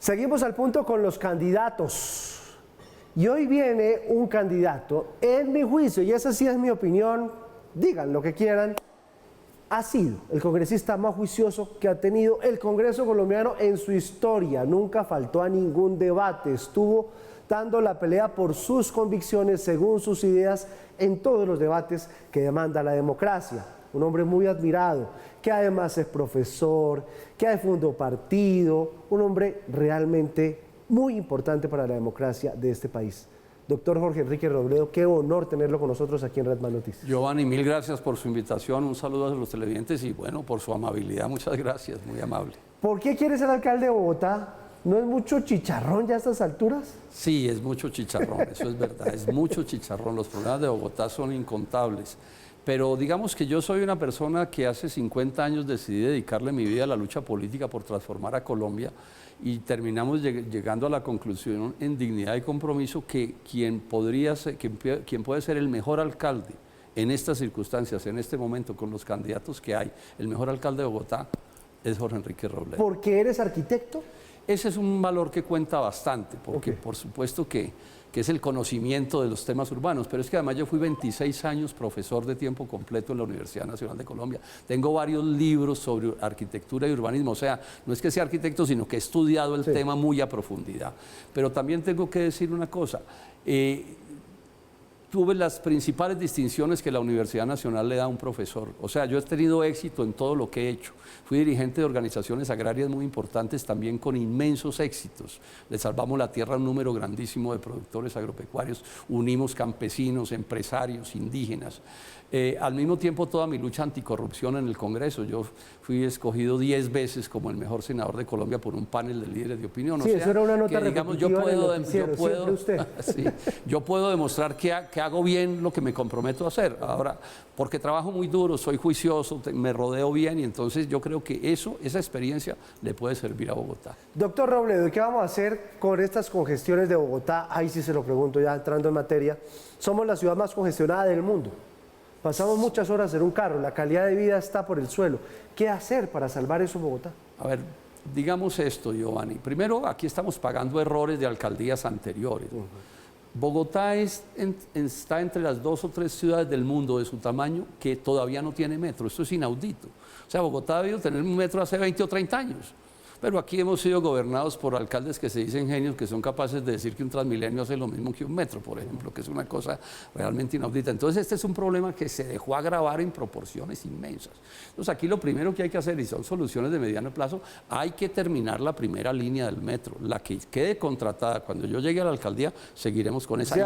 Seguimos al punto con los candidatos. Y hoy viene un candidato, en mi juicio, y esa sí es mi opinión, digan lo que quieran, ha sido el congresista más juicioso que ha tenido el Congreso colombiano en su historia. Nunca faltó a ningún debate, estuvo dando la pelea por sus convicciones según sus ideas en todos los debates que demanda la democracia. Un hombre muy admirado, que además es profesor, que fundó partido, un hombre realmente muy importante para la democracia de este país. Doctor Jorge Enrique Robledo, qué honor tenerlo con nosotros aquí en Red Más Noticias. Giovanni, mil gracias por su invitación, un saludo a los televidentes y bueno, por su amabilidad, muchas gracias, muy amable. ¿Por qué quiere ser alcalde de Bogotá? ¿No es mucho chicharrón ya a estas alturas? Sí, es mucho chicharrón, eso es verdad, es mucho chicharrón, los problemas de Bogotá son incontables. Pero digamos que yo soy una persona que hace 50 años decidí dedicarle mi vida a la lucha política por transformar a Colombia y terminamos llegando a la conclusión en dignidad y compromiso que quien puede ser el mejor alcalde en estas circunstancias, en este momento, con los candidatos que hay, el mejor alcalde de Bogotá es Jorge Enrique Robledo. ¿Por qué eres arquitecto? Ese es un valor que cuenta bastante, porque por supuesto que es el conocimiento de los temas urbanos, pero es que además yo fui 26 años profesor de tiempo completo en la Universidad Nacional de Colombia. Tengo varios libros sobre arquitectura y urbanismo, o sea, no es que sea arquitecto, sino que he estudiado el tema muy a profundidad. Pero también tengo que decir una cosa, tuve las principales distinciones que la Universidad Nacional le da a un profesor. O sea, yo he tenido éxito en todo lo que he hecho. Fui dirigente de organizaciones agrarias muy importantes, también con inmensos éxitos. Le salvamos la tierra a un número grandísimo de productores agropecuarios, unimos campesinos, empresarios, indígenas. Al mismo tiempo, toda mi lucha anticorrupción en el Congreso. Yo fui escogido 10 veces como el mejor senador de Colombia por un panel de líderes de opinión. Sí, o sea, eso era una nota que, digamos, yo puedo demostrar que hago bien lo que me comprometo a hacer. Ahora, porque trabajo muy duro, soy juicioso, me rodeo bien y entonces yo creo que esa experiencia le puede servir a Bogotá. Doctor Robledo, ¿qué vamos a hacer con estas congestiones de Bogotá? Ahí sí se lo pregunto ya entrando en materia. Somos la ciudad más congestionada del mundo. Pasamos muchas horas en un carro, la calidad de vida está por el suelo. ¿Qué hacer para salvar eso en Bogotá? A ver, digamos esto, Giovanni. Primero, aquí estamos pagando errores de alcaldías anteriores. Bogotá está entre las 2 o 3 ciudades del mundo de su tamaño que todavía no tiene metro. Esto es inaudito. O sea, Bogotá ha debido tener un metro hace 20 o 30 años. Pero aquí hemos sido gobernados por alcaldes que se dicen genios, que son capaces de decir que un Transmilenio hace lo mismo que un metro, por ejemplo, que es una cosa realmente inaudita. Entonces, este es un problema que se dejó agravar en proporciones inmensas. Entonces, aquí lo primero que hay que hacer, y son soluciones de mediano plazo, hay que terminar la primera línea del metro. La que quede contratada, cuando yo llegue a la alcaldía, seguiremos con esa.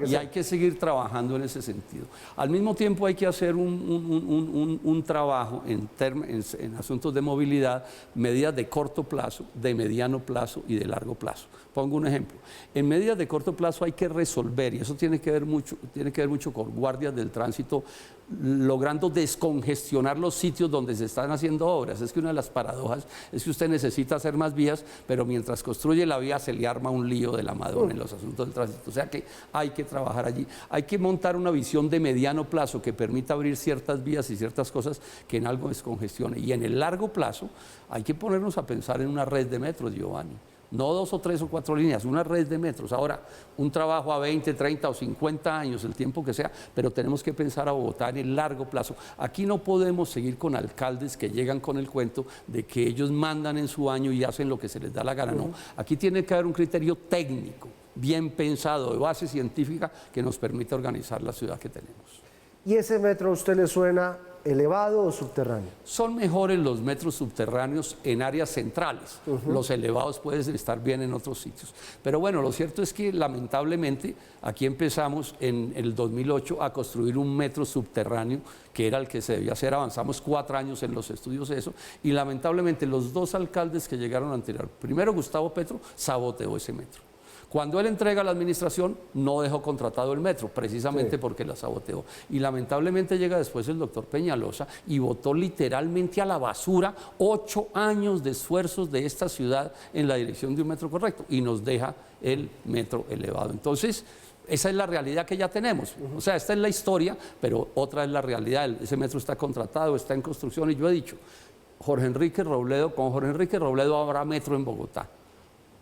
Y hay que seguir trabajando en ese sentido. Al mismo tiempo, hay que hacer un trabajo en asuntos de movilidad, medidas de corto plazo, de mediano plazo y de largo plazo. Pongo un ejemplo. En medidas de corto plazo hay que resolver, y eso tiene que ver mucho con guardias del tránsito, logrando descongestionar los sitios donde se están haciendo obras. Es que una de las paradojas es que usted necesita hacer más vías, pero mientras construye la vía se le arma un lío de la Madonna en los asuntos del tránsito. O sea que hay que trabajar allí. Hay que montar una visión de mediano plazo que permita abrir ciertas vías y ciertas cosas que en algo descongestione. Y en el largo plazo hay que ponernos a pensar en una red de metros, Giovanni. No 2 o 3 o 4 líneas, una red de metros. Ahora, un trabajo a 20, 30 o 50 años, el tiempo que sea, pero tenemos que pensar a Bogotá en el largo plazo. Aquí no podemos seguir con alcaldes que llegan con el cuento de que ellos mandan en su año y hacen lo que se les da la gana. No, aquí tiene que haber un criterio técnico, bien pensado, de base científica, que nos permita organizar la ciudad que tenemos. ¿Y ese metro a usted le suena elevado o subterráneo? Son mejores los metros subterráneos en áreas centrales. Los elevados pueden estar bien en otros sitios. Pero bueno, lo cierto es que lamentablemente aquí empezamos en el 2008 a construir un metro subterráneo que era el que se debía hacer. Avanzamos 4 años en los estudios de eso y lamentablemente los 2 alcaldes que llegaron anterior, primero Gustavo Petro, saboteó ese metro. Cuando él entrega la administración, no dejó contratado el metro, precisamente porque la saboteó. Y lamentablemente llega después el doctor Peñalosa y botó literalmente a la basura 8 años de esfuerzos de esta ciudad en la dirección de un metro correcto y nos deja el metro elevado. Entonces, esa es la realidad que ya tenemos. O sea, esta es la historia, pero otra es la realidad. Ese metro está contratado, está en construcción y yo he dicho, Jorge Enrique Robledo, con Jorge Enrique Robledo habrá metro en Bogotá.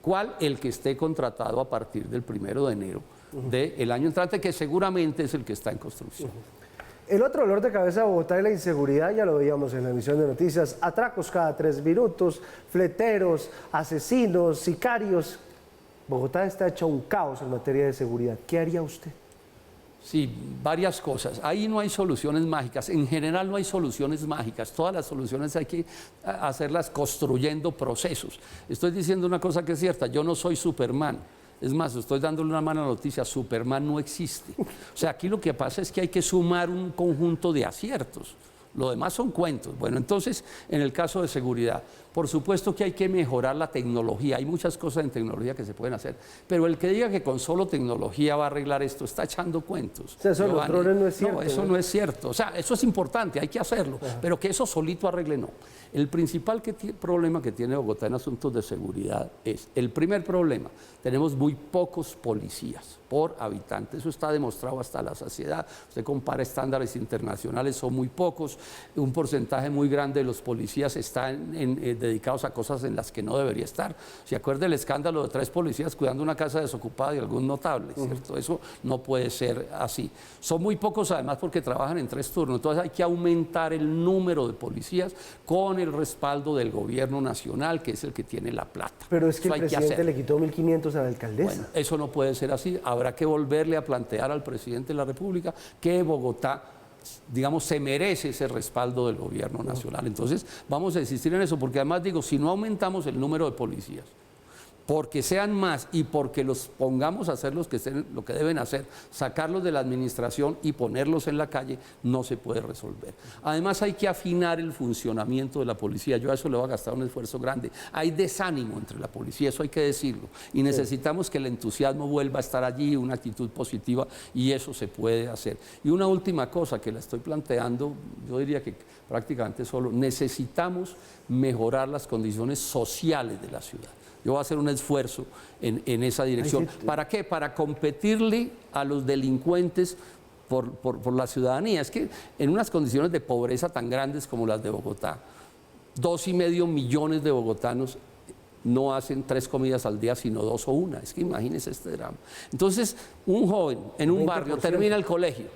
¿Cuál? El que esté contratado a partir del 1 de enero del año entrante, que seguramente es el que está en construcción. El otro dolor de cabeza de Bogotá es la inseguridad, ya lo veíamos en la emisión de noticias, atracos cada 3 minutos, fleteros, asesinos, sicarios. Bogotá está hecha un caos en materia de seguridad. ¿Qué haría usted? Sí, varias cosas. Ahí no hay soluciones mágicas. En general no hay soluciones mágicas. Todas las soluciones hay que hacerlas construyendo procesos. Estoy diciendo una cosa que es cierta. Yo no soy Superman. Es más, estoy dándole una mala noticia. Superman no existe. O sea, aquí lo que pasa es que hay que sumar un conjunto de aciertos. Lo demás son cuentos. Bueno, entonces, en el caso de seguridad, por supuesto que hay que mejorar la tecnología. Hay muchas cosas en tecnología que se pueden hacer, pero el que diga que con solo tecnología va a arreglar esto está echando cuentos. O sea, eso los drones no es cierto. No, eso no es cierto. O sea, eso es importante, hay que hacerlo, pero que eso solito arregle no. El principal problema que tiene Bogotá en asuntos de seguridad es, el primer problema, tenemos muy pocos policías por habitante. Eso está demostrado hasta la saciedad. Usted compara estándares internacionales, son muy pocos. Un porcentaje muy grande de los policías están dedicados a cosas en las que no debería estar. ¿Se acuerda el escándalo de 3 policías cuidando una casa desocupada de algún notable? ¿Cierto? Eso no puede ser así. Son muy pocos además porque trabajan en 3 turnos. Entonces hay que aumentar el número de policías con el respaldo del gobierno nacional, que es el que tiene la plata. Pero es que el presidente le quitó 1.500 a la alcaldesa. Bueno, eso no puede ser así. Habrá que volverle a plantear al presidente de la República que Bogotá, digamos, se merece ese respaldo del gobierno nacional. Entonces, vamos a insistir en eso, porque además digo, si no aumentamos el número de policías, porque sean más y porque los pongamos a hacer lo que deben hacer, sacarlos de la administración y ponerlos en la calle, no se puede resolver. Además hay que afinar el funcionamiento de la policía. Yo a eso le voy a gastar un esfuerzo grande. Hay desánimo entre la policía, eso hay que decirlo. Y necesitamos que el entusiasmo vuelva a estar allí, una actitud positiva, y eso se puede hacer. Y una última cosa que la estoy planteando, yo diría que prácticamente solo, necesitamos mejorar las condiciones sociales de la ciudad. Yo voy a hacer un esfuerzo en esa dirección. ¿Para qué? Para competirle a los delincuentes por la ciudadanía. Es que en unas condiciones de pobreza tan grandes como las de Bogotá, 2,5 millones de bogotanos no hacen 3 comidas al día, sino 2 o 1. Es que imagínense este drama. Entonces, un joven en un barrio termina el colegio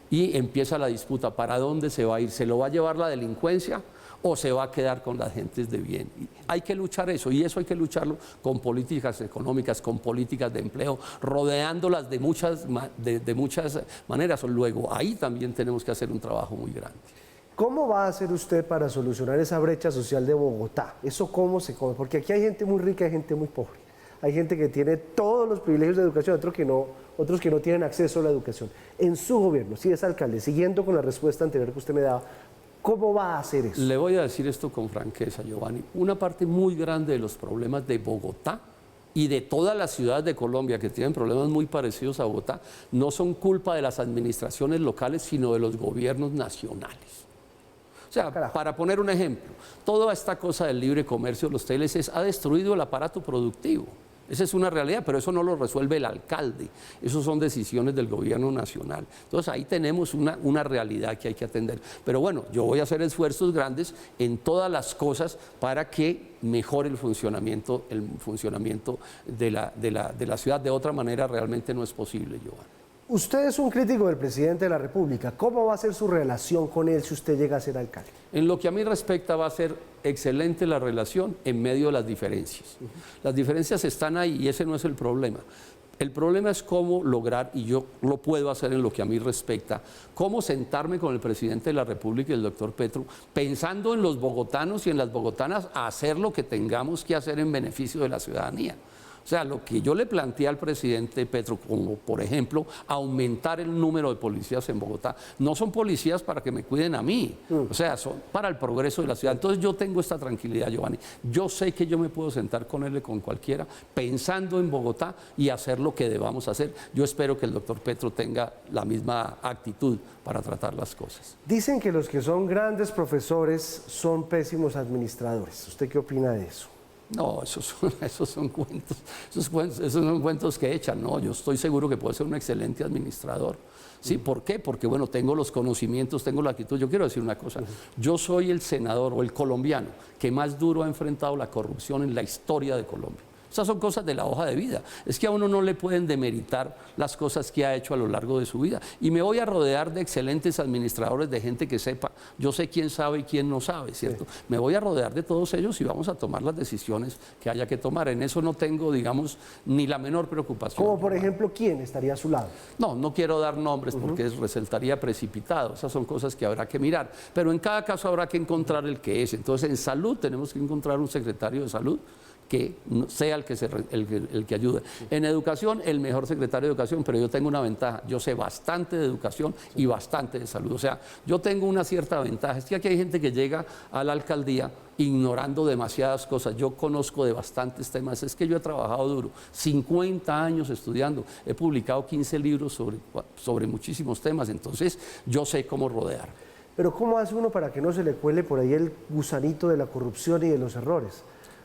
y empieza la disputa. ¿Para dónde se va a ir? ¿Se lo va a llevar la delincuencia o se va a quedar con las gentes de bien? Hay que luchar eso, y eso hay que lucharlo con políticas económicas, con políticas de empleo, rodeándolas de muchas maneras. Luego, ahí también tenemos que hacer un trabajo muy grande. ¿Cómo va a hacer usted para solucionar esa brecha social de Bogotá? ¿Eso cómo se come? Porque aquí hay gente muy rica y gente muy pobre. Hay gente que tiene todos los privilegios de educación, otros que no tienen acceso a la educación. En su gobierno, si es alcalde, siguiendo con la respuesta anterior que usted me daba, ¿cómo va a hacer eso? Le voy a decir esto con franqueza, Giovanni. Una parte muy grande de los problemas de Bogotá y de todas las ciudades de Colombia que tienen problemas muy parecidos a Bogotá no son culpa de las administraciones locales, sino de los gobiernos nacionales. O sea, para poner un ejemplo, toda esta cosa del libre comercio, los TLCs, ha destruido el aparato productivo. Esa es una realidad, pero eso no lo resuelve el alcalde. Eso son decisiones del gobierno nacional. Entonces ahí tenemos una realidad que hay que atender. Pero bueno, yo voy a hacer esfuerzos grandes en todas las cosas para que mejore el funcionamiento de la ciudad. De otra manera realmente no es posible, Giovanni. Usted es un crítico del presidente de la República. ¿Cómo va a ser su relación con él si usted llega a ser alcalde? En lo que a mí respecta, va a ser excelente la relación en medio de las diferencias. Las diferencias están ahí y ese no es el problema. El problema es cómo lograr, y yo lo puedo hacer en lo que a mí respecta, cómo sentarme con el presidente de la República y el doctor Petro, pensando en los bogotanos y en las bogotanas, a hacer lo que tengamos que hacer en beneficio de la ciudadanía. O sea, lo que yo le planteé al presidente Petro, como por ejemplo, aumentar el número de policías en Bogotá, no son policías para que me cuiden a mí, o sea, son para el progreso de la ciudad. Entonces yo tengo esta tranquilidad, Giovanni. Yo sé que yo me puedo sentar con él y con cualquiera, pensando en Bogotá y hacer lo que debamos hacer. Yo espero que el doctor Petro tenga la misma actitud para tratar las cosas. Dicen que los que son grandes profesores son pésimos administradores. ¿Usted qué opina de eso? No, esos son cuentos, esos son cuentos que echan. No, yo estoy seguro que puedo ser un excelente administrador. ¿Sí? ¿Por qué? Porque, bueno, tengo los conocimientos, tengo la actitud. Yo quiero decir una cosa, yo soy el senador o el colombiano que más duro ha enfrentado la corrupción en la historia de Colombia. Esas son cosas de la hoja de vida. Es que a uno no le pueden demeritar las cosas que ha hecho a lo largo de su vida. Y me voy a rodear de excelentes administradores, de gente que sepa. Yo sé quién sabe y quién no sabe, ¿cierto? Sí. Me voy a rodear de todos ellos y vamos a tomar las decisiones que haya que tomar. En eso no tengo, digamos, ni la menor preocupación. Como por ejemplo, ¿quién estaría a su lado? No, no quiero dar nombres porque resultaría precipitado. Esas son cosas que habrá que mirar. Pero en cada caso habrá que encontrar el que es. Entonces, en salud tenemos que encontrar un secretario de salud que sea el que ayude. En educación, el mejor secretario de educación, pero yo tengo una ventaja, yo sé bastante de educación y bastante de salud. O sea, yo tengo una cierta ventaja. Es que aquí hay gente que llega a la alcaldía ignorando demasiadas cosas. Yo conozco de bastantes temas. Es que yo he trabajado duro, 50 años estudiando, he publicado 15 libros sobre muchísimos temas, entonces yo sé cómo rodear. Pero ¿cómo hace uno para que no se le cuele por ahí el gusanito de la corrupción y de los errores?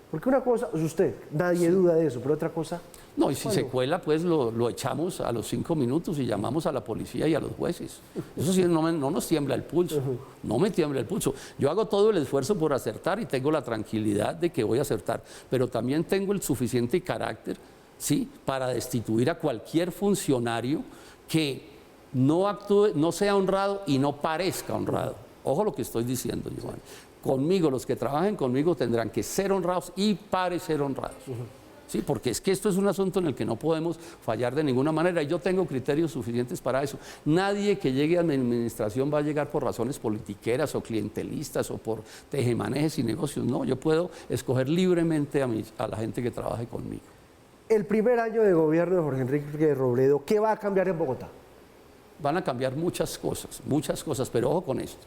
Porque una cosa, usted, nadie duda de eso, pero otra cosa... No, y si se cuela, pues lo echamos a los 5 minutos y llamamos a la policía y a los jueces. Eso sí, no nos tiembla el pulso, no me tiembla el pulso. Yo hago todo el esfuerzo por acertar y tengo la tranquilidad de que voy a acertar, pero también tengo el suficiente carácter, ¿sí?, para destituir a cualquier funcionario que no actúe, no sea honrado y no parezca honrado. Ojo lo que estoy diciendo, Giovanni. Conmigo, los que trabajen conmigo tendrán que ser honrados y parecer honrados. Sí, porque es que esto es un asunto en el que no podemos fallar de ninguna manera y yo tengo criterios suficientes para eso. Nadie que llegue a mi administración va a llegar por razones politiqueras o clientelistas o por tejemanejes y negocios. No, yo puedo escoger libremente a la gente que trabaje conmigo. El primer año de gobierno de Jorge Enrique Robledo, ¿qué va a cambiar en Bogotá? Van a cambiar muchas cosas, pero ojo con esto.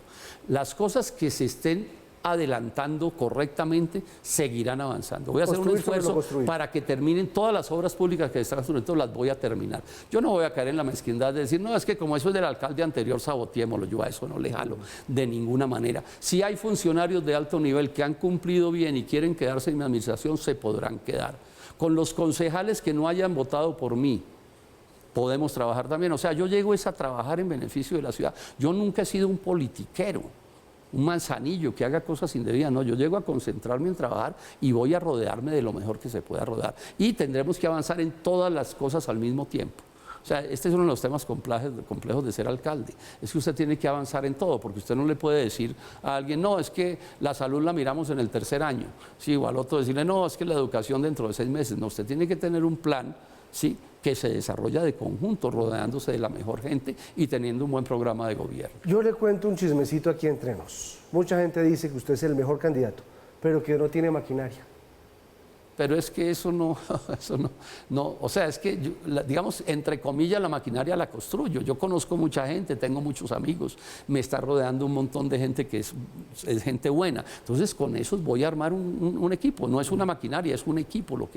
Las cosas que se estén adelantando correctamente seguirán avanzando. Voy a hacer un esfuerzo para que terminen todas las obras públicas que están construyendo, las voy a terminar. Yo no voy a caer en la mezquindad de decir, no, es que como eso es del alcalde anterior, saboteémoslo. Yo a eso no le jalo de ninguna manera. Si hay funcionarios de alto nivel que han cumplido bien y quieren quedarse en mi administración, se podrán quedar. Con los concejales que no hayan votado por mí, podemos trabajar también. O sea, yo llego a trabajar en beneficio de la ciudad. Yo nunca he sido un politiquero, un manzanillo que haga cosas indebidas. No, yo llego a concentrarme en trabajar y voy a rodearme de lo mejor que se pueda rodear. Y tendremos que avanzar en todas las cosas al mismo tiempo. O sea, este es uno de los temas complejos de ser alcalde. Es que usted tiene que avanzar en todo, porque usted no le puede decir a alguien, no, es que la salud la miramos en el tercer año. Sí, o al otro decirle, no, es que la educación dentro de 6 meses. No, usted tiene que tener un plan, ¿sí?, que se desarrolla de conjunto, rodeándose de la mejor gente y teniendo un buen programa de gobierno. Yo le cuento un chismecito aquí entre nos. Mucha gente dice que usted es el mejor candidato, pero que no tiene maquinaria. Pero es que eso no, o sea, es que, digamos, entre comillas, la maquinaria la construyo. Yo conozco mucha gente, tengo muchos amigos, me está rodeando un montón de gente que es gente buena. Entonces, con esos voy a armar un equipo. No es una maquinaria, es un equipo lo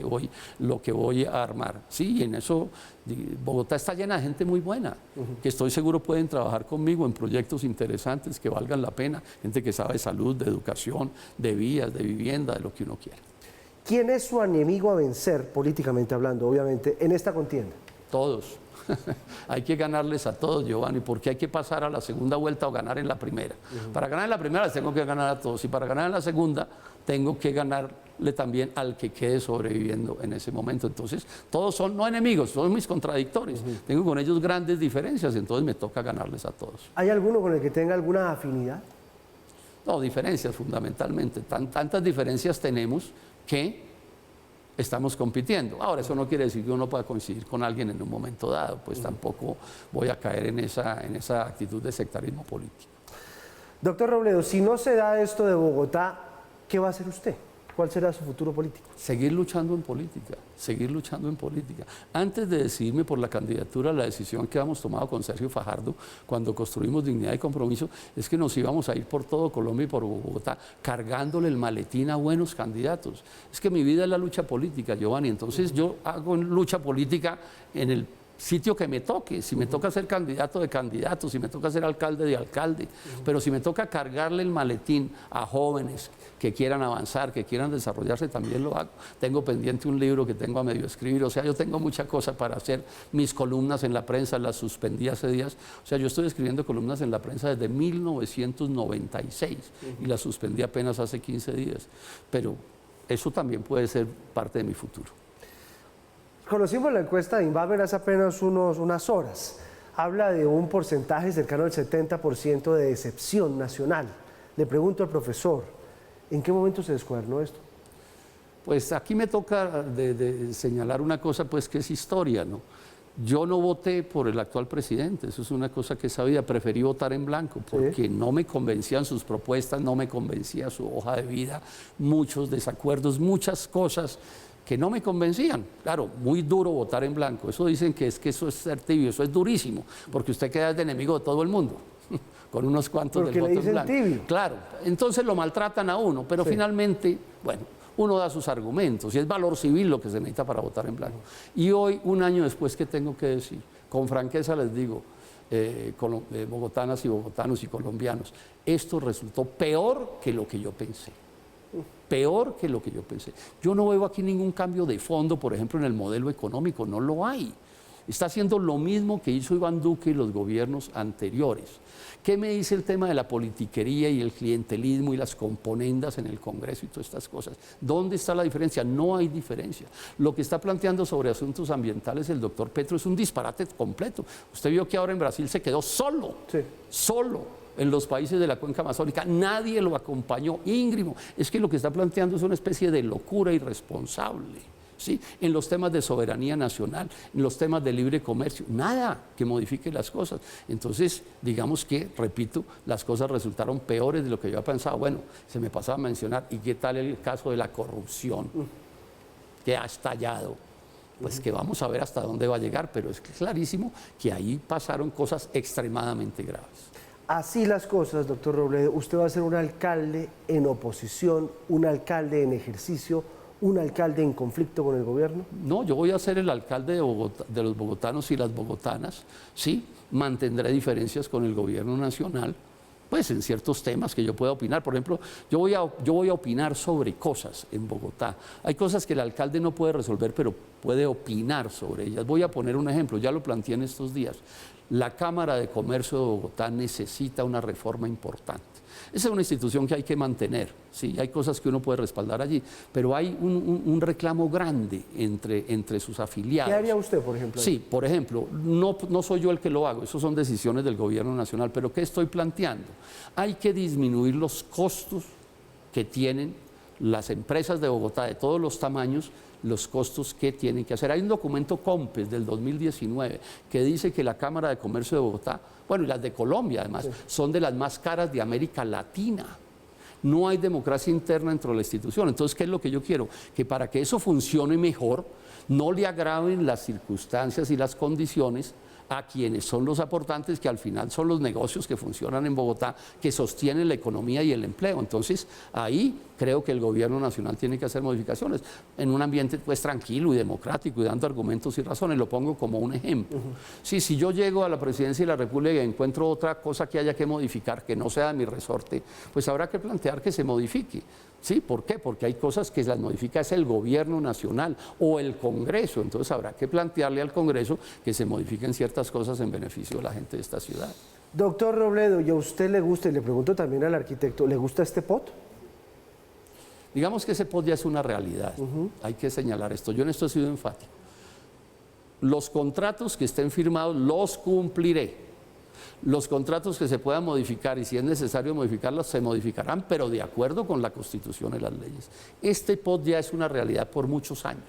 que voy a armar. Sí, y en eso Bogotá está llena de gente muy buena, que estoy seguro pueden trabajar conmigo en proyectos interesantes que valgan la pena. Gente que sabe de salud, de educación, de vías, de vivienda, de lo que uno quiera. ¿Quién es su enemigo a vencer, políticamente hablando, obviamente, en esta contienda? Todos. Hay que ganarles a todos, Giovanni, porque hay que pasar a la segunda vuelta o ganar en la primera. Para ganar en la primera les tengo que ganar a todos y para ganar en la segunda tengo que ganarle también al que quede sobreviviendo en ese momento. Entonces, todos son no enemigos, son mis contradictores. Tengo con ellos grandes diferencias, entonces me toca ganarles a todos. ¿Hay alguno con el que tenga alguna afinidad? No, diferencias fundamentalmente. Tantas diferencias tenemos que estamos compitiendo. Ahora, eso no quiere decir que uno pueda coincidir con alguien en un momento dado, pues tampoco voy a caer en esa actitud de sectarismo político. Doctor Robledo, si no se da esto de Bogotá, ¿qué va a hacer usted? ¿Cuál será su futuro político? Seguir luchando en política, seguir luchando en política. Antes de decidirme por la candidatura, la decisión que habíamos tomado con Sergio Fajardo, cuando construimos Dignidad y Compromiso, es que nos íbamos a ir por todo Colombia y por Bogotá, cargándole el maletín a buenos candidatos. Es que mi vida es la lucha política, Giovanni, entonces yo hago lucha política en el sitio que me toque, si me toca ser candidato de candidato, si me toca ser alcalde de alcalde, pero si me toca cargarle el maletín a jóvenes que quieran avanzar, que quieran desarrollarse, también lo hago. Tengo pendiente un libro que tengo a medio escribir, o sea, yo tengo mucha cosa para hacer. Mis columnas en la prensa las suspendí hace días, o sea, yo estoy escribiendo columnas en la prensa desde 1996 y las suspendí apenas hace 15 días, pero eso también puede ser parte de mi futuro. Conocimos la encuesta de Inbamer hace apenas unas horas. Habla de un porcentaje cercano al 70% de decepción nacional. Le pregunto al profesor, ¿en qué momento se descuadernó esto? Pues aquí me toca de señalar una cosa, pues que es historia, ¿no? Yo no voté por el actual presidente, eso es una cosa que sabía, preferí votar en blanco porque no me convencían sus propuestas, no me convencía su hoja de vida, muchos desacuerdos, muchas cosas que no me convencían. Claro, muy duro votar en blanco, eso dicen que eso es ser tibio, eso es durísimo, porque usted queda de enemigo de todo el mundo, con unos cuantos del voto en blanco. Tibio. Claro, entonces lo maltratan a uno, pero finalmente, bueno, uno da sus argumentos y es valor civil lo que se necesita para votar en blanco. Y hoy, un año después, ¿qué tengo que decir? Con franqueza les digo, bogotanas y bogotanos y colombianos, esto resultó peor que lo que yo pensé. Peor que lo que yo pensé. Yo no veo aquí ningún cambio de fondo, por ejemplo, en el modelo económico, no lo hay. Está haciendo lo mismo que hizo Iván Duque y los gobiernos anteriores. ¿Qué me dice el tema de la politiquería y el clientelismo y las componendas en el Congreso y todas estas cosas? ¿Dónde está la diferencia? No hay diferencia. Lo que está planteando sobre asuntos ambientales el doctor Petro es un disparate completo. Usted vio que ahora en Brasil se quedó solo, solo. En los países de la cuenca amazónica, nadie lo acompañó, íngrimo. Es que lo que está planteando es una especie de locura irresponsable, ¿sí? En los temas de soberanía nacional, en los temas de libre comercio, nada que modifique las cosas. Entonces, digamos que, repito, las cosas resultaron peores de lo que yo había pensado. Bueno, se me pasaba a mencionar, ¿y qué tal el caso de la corrupción que ha estallado? Pues que vamos a ver hasta dónde va a llegar, pero es clarísimo que ahí pasaron cosas extremadamente graves. Así las cosas, doctor Robledo, usted va a ser un alcalde en oposición, un alcalde en ejercicio, un alcalde en conflicto con el gobierno. No, yo voy a ser el alcalde de los bogotanos y las bogotanas, sí, mantendré diferencias con el gobierno nacional, pues en ciertos temas que yo pueda opinar. Por ejemplo, yo voy a opinar sobre cosas en Bogotá. Hay cosas que el alcalde no puede resolver, pero puede opinar sobre ellas. Voy a poner un ejemplo, ya lo planteé en estos días. La Cámara de Comercio de Bogotá necesita una reforma importante. Esa es una institución que hay que mantener, sí, hay cosas que uno puede respaldar allí, pero hay un reclamo grande entre sus afiliados. ¿Qué haría usted, por ejemplo? Sí, por ejemplo, no soy yo el que lo hago, eso son decisiones del gobierno nacional, pero ¿qué estoy planteando? Hay que disminuir los costos que tienen las empresas de Bogotá de todos los tamaños, los costos que tienen que hacer. Hay un documento COMPES del 2019 que dice que la Cámara de Comercio de Bogotá, bueno, y las de Colombia además, son de las más caras de América Latina. No hay democracia interna dentro de la institución. Entonces, ¿qué es lo que yo quiero? Que para que eso funcione mejor, no le agraven las circunstancias y las condiciones a quienes son los aportantes, que al final son los negocios que funcionan en Bogotá, que sostienen la economía y el empleo. Entonces, ahí creo que el gobierno nacional tiene que hacer modificaciones en un ambiente pues tranquilo y democrático y dando argumentos y razones. Lo pongo como un ejemplo. Sí, si yo llego a la presidencia de la República y encuentro otra cosa que haya que modificar, que no sea de mi resorte, pues habrá que plantear que se modifique. ¿Sí? ¿Por qué? Porque hay cosas que las modifica es el gobierno nacional o el Congreso. Entonces habrá que plantearle al Congreso que se modifiquen ciertas cosas en beneficio de la gente de esta ciudad. Doctor Robledo, ¿y a usted le gusta, y le pregunto también al arquitecto, ¿le gusta este POT? Digamos que ese POT ya es una realidad. Hay que señalar esto. Yo en esto he sido enfático. Los contratos que estén firmados los cumpliré. Los contratos que se puedan modificar y si es necesario modificarlos, se modificarán, pero de acuerdo con la Constitución y las leyes. Este POT ya es una realidad por muchos años.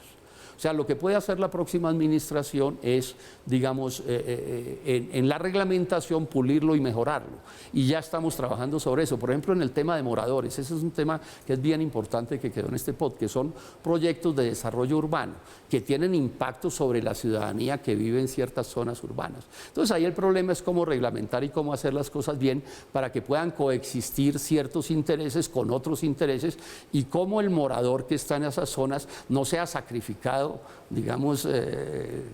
O sea, lo que puede hacer la próxima administración es, digamos, en la reglamentación pulirlo y mejorarlo. Y ya estamos trabajando sobre eso. Por ejemplo, en el tema de moradores, ese es un tema que es bien importante que quedó en este POT, que son proyectos de desarrollo urbano, que tienen impacto sobre la ciudadanía que vive en ciertas zonas urbanas. Entonces, ahí el problema es cómo reglamentar y cómo hacer las cosas bien para que puedan coexistir ciertos intereses con otros intereses y cómo el morador que está en esas zonas no sea sacrificado ciudad, digamos,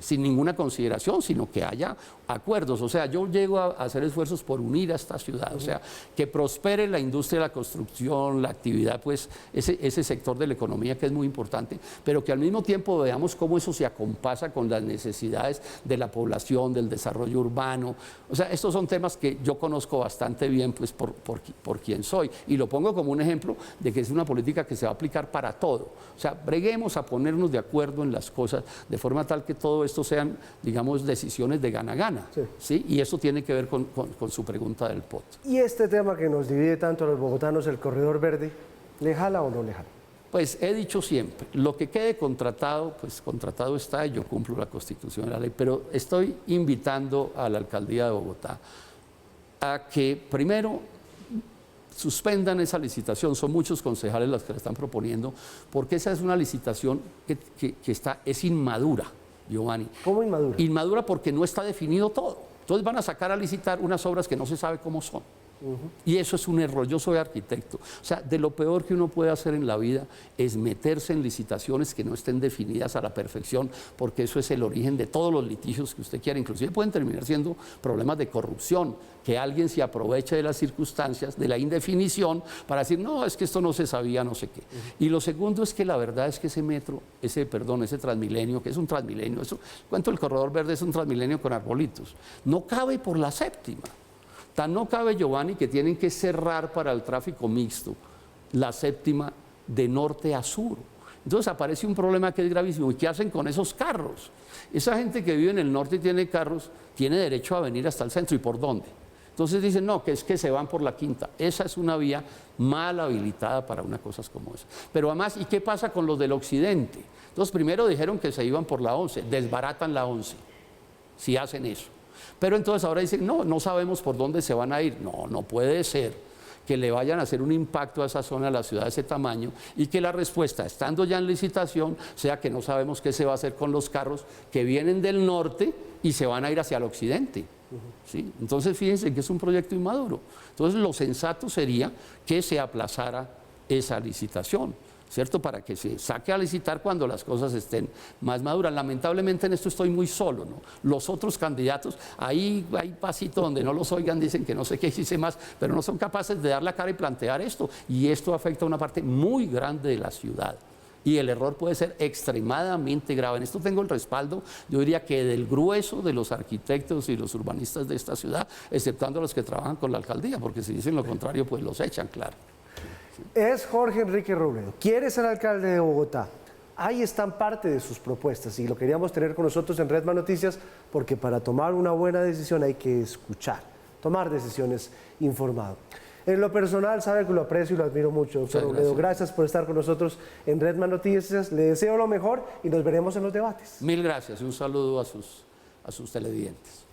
sin ninguna consideración, sino que haya acuerdos. O sea, yo llego a hacer esfuerzos por unir a esta ciudad, o sea, que prospere la industria de la construcción, la actividad, pues ese sector de la economía que es muy importante, pero que al mismo tiempo veamos cómo eso se acompasa con las necesidades de la población, del desarrollo urbano. O sea, estos son temas que yo conozco bastante bien, pues por quien soy, y lo pongo como un ejemplo de que es una política que se va a aplicar para todo. O sea, breguemos a ponernos de acuerdo en las cosas de forma tal que todo esto sean, digamos, decisiones de gana-gana. Sí. ¿Sí? Y eso tiene que ver con su pregunta del POT. Y este tema que nos divide tanto a los bogotanos, el corredor verde, ¿le jala o no le jala? Pues he dicho siempre, lo que quede contratado, pues contratado está y yo cumplo la Constitución y la ley, pero estoy invitando a la Alcaldía de Bogotá a que primero suspendan esa licitación. Son muchos concejales los que la están proponiendo, porque esa es una licitación que es inmadura, Giovanni. ¿Cómo inmadura? Inmadura porque no está definido todo. Entonces van a sacar a licitar unas obras que no se sabe cómo son. Y eso es un error. Yo soy arquitecto. O sea, de lo peor que uno puede hacer en la vida es meterse en licitaciones que no estén definidas a la perfección, porque eso es el origen de todos los litigios que usted quiera. Inclusive pueden terminar siendo problemas de corrupción, que alguien se aproveche de las circunstancias, de la indefinición, para decir, no, es que esto no se sabía, no sé qué. Y lo segundo es que la verdad es que ese metro, ese Transmilenio, que es un Transmilenio, cuento el corredor verde es un Transmilenio con arbolitos, no cabe por la séptima. Tan no cabe, Giovanni, que tienen que cerrar para el tráfico mixto la séptima de norte a sur. Entonces aparece un problema que es gravísimo. ¿Y qué hacen con esos carros? Esa gente que vive en el norte y tiene carros, tiene derecho a venir hasta el centro. ¿Y por dónde? Entonces dicen, no, que es que se van por la quinta. Esa es una vía mal habilitada para unas cosas como esa. Pero además, ¿y qué pasa con los del occidente? Entonces primero dijeron que se iban por la 11, desbaratan la 11, si hacen eso. Pero entonces ahora dicen, no, no sabemos por dónde se van a ir. No, no puede ser que le vayan a hacer un impacto a esa zona, a la ciudad de ese tamaño, y que la respuesta, estando ya en licitación, sea que no sabemos qué se va a hacer con los carros que vienen del norte y se van a ir hacia el occidente. ¿Sí? Entonces fíjense que es un proyecto inmaduro. Entonces lo sensato sería que se aplazara esa licitación, ¿cierto? Para que se saque a licitar cuando las cosas estén más maduras. Lamentablemente en esto estoy muy solo, ¿no? Los otros candidatos, ahí hay pasito donde no los oigan, dicen que no sé qué hice más, pero no son capaces de dar la cara y plantear esto. Y esto afecta a una parte muy grande de la ciudad. Y el error puede ser extremadamente grave. En esto tengo el respaldo, yo diría que del grueso de los arquitectos y los urbanistas de esta ciudad, exceptando los que trabajan con la alcaldía, porque si dicen lo contrario, pues los echan, claro. Es Jorge Enrique Robledo, quiere ser alcalde de Bogotá. Ahí están parte de sus propuestas y lo queríamos tener con nosotros en Redman Noticias porque para tomar una buena decisión hay que escuchar, tomar decisiones informado. En lo personal sabe que lo aprecio y lo admiro mucho, doctor Robledo. Gracias por estar con nosotros en Redman Noticias. Le deseo lo mejor y nos veremos en los debates. Mil gracias y un saludo a sus televidentes.